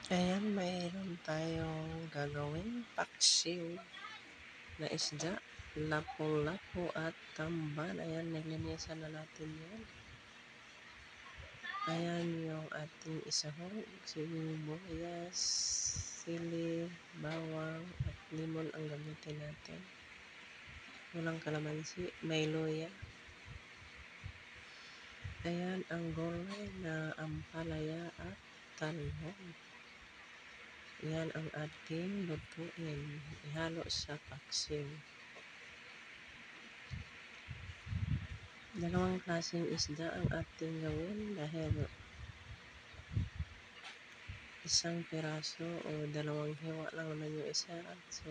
Ayan, mayroon tayong gagawing paksiw na isda, lapu-lapu at tamban. Ayan, nilinisan na natin yan. Ayan yung ating isahog, sibuyas, sili, bawang at limon ang gamitin natin. Walang kalamansi, may luya. Ayan ang gulay na ampalaya at talong. Yan ang ating lutuin. Ihalo sa paksiw. Dalawang klaseng isda ang ating gawin dahil isang piraso o dalawang hiwa lang naman yung isa. So,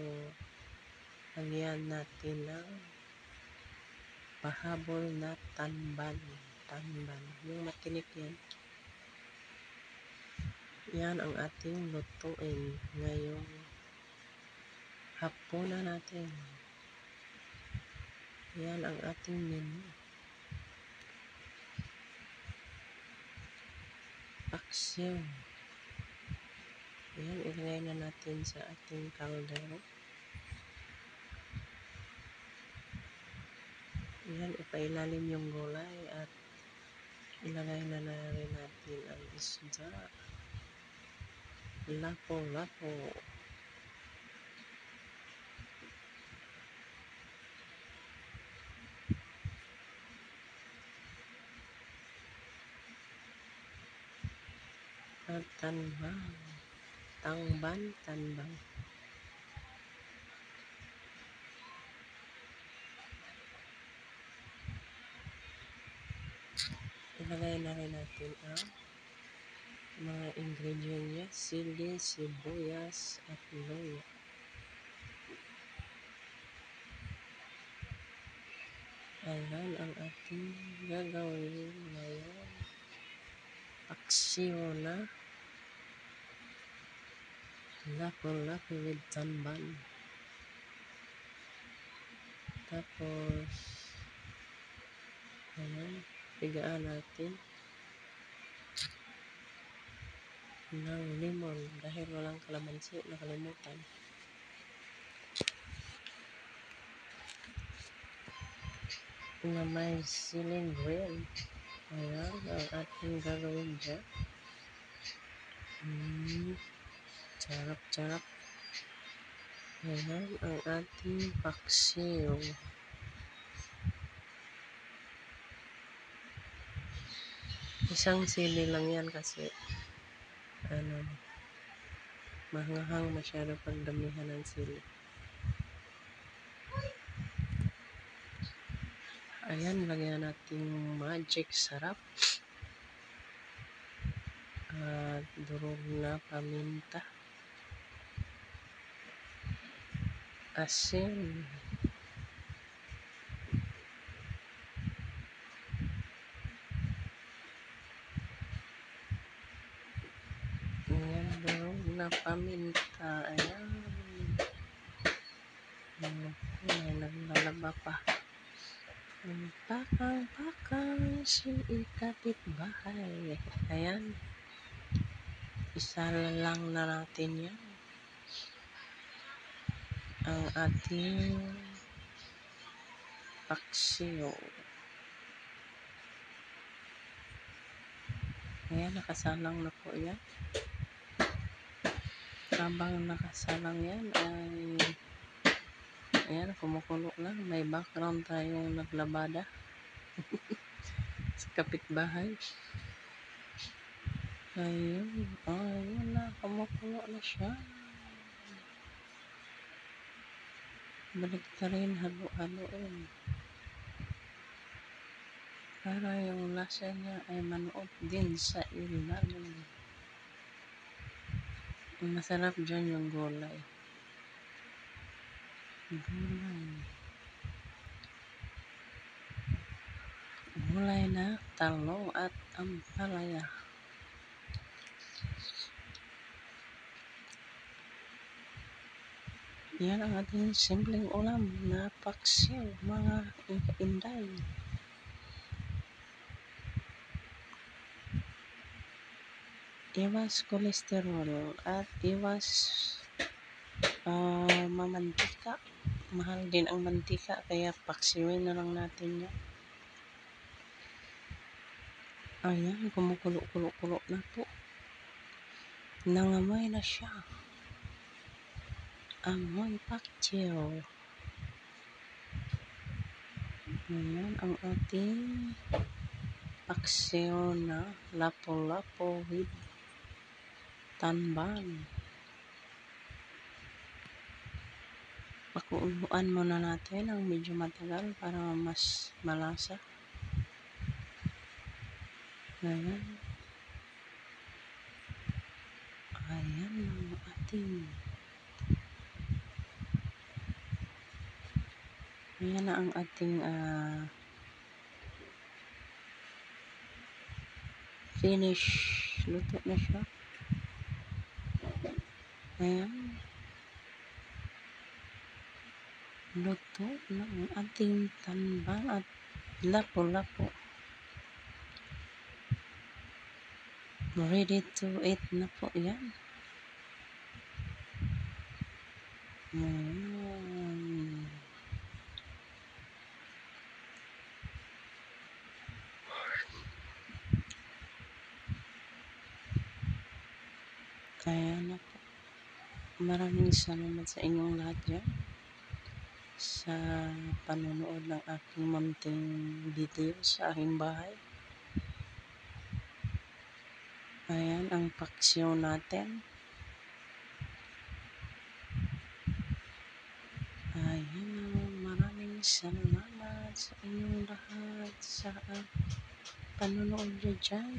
lagyan natin ng pahabol na tamban. Yung matinik yan. Yan ang ating lutuin ngayong hapunan natin. Yan ang ating menu. Paksiw. Yan, ilagay na natin sa ating kaldero. Yan, ipailalim yung gulay at ilagay na rin natin ang isda. Lapo-lapo. At tanbang. Tanbang. Ilagay na rin natin ang mga ingredient niya, sili, sibuyas, at luya. Ayan ang ating gagawin ngayon. Paksiw na lapu-lapu with tamban. Tapos, ayan, pigaan natin ng limon dahil walang kalamansi, nakalimutan. Na may siling green. Ayan ang ating gagawin dyan. Charap-charap. Ayan ang ating paksiw. Isang sili lang yan kasi mahangahang masyado pagdamihan ng sili. Ayan, lagyan natin magic sarap. At durog na paminta. Asin. Ayan, durog na paminta. Ayan. May naglalaba pa. Pakang si kapitbahay. Ayan. Isa lang na natin yan. Ang ating paksiw. Ayan, nakasalang na po yan. Habang nakasalang yan, ayan, kumukulo na. May background tayong naglabada sa kapitbahay. Ayun, ayun na, kumukulo na siya. Balik na rin, halo-haloin. Para yung lasa niya ay manuot din sa ilalim. Masarap dyan yung gulay. Gulay na talong at ampalaya. Yan ang ating simpleng ulam na paksiw, mga inday. iwas kolesterol at iwas mamantika. Mahal din ang mantika kaya paksiwin na lang natin yan. Ayan, kumukulo-kulo-kulo na po. Nangamoy na siya. Amoy paksiw. Ayan ang ating paksiw na lapo-lapo with tanban. Pakuluan muna natin ang medyo matagal para mas malasa. Ayan. Ayan ang ating. Ayan na ang ating finish. Luto na siya. Ayan. Luto na ang ating tanban at lapo-lapo. Ready to eat na po yan. Ayan. Kaya na po. Maraming salamat sa inyong lahat dyan sa panonood ng aking munting video sa aking bahay. Ayan ang paksiw natin. Ayan, maraming salamat sa inyong lahat sa panonood dyan.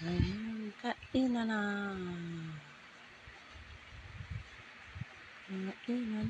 Ayan, kainan na. Kainan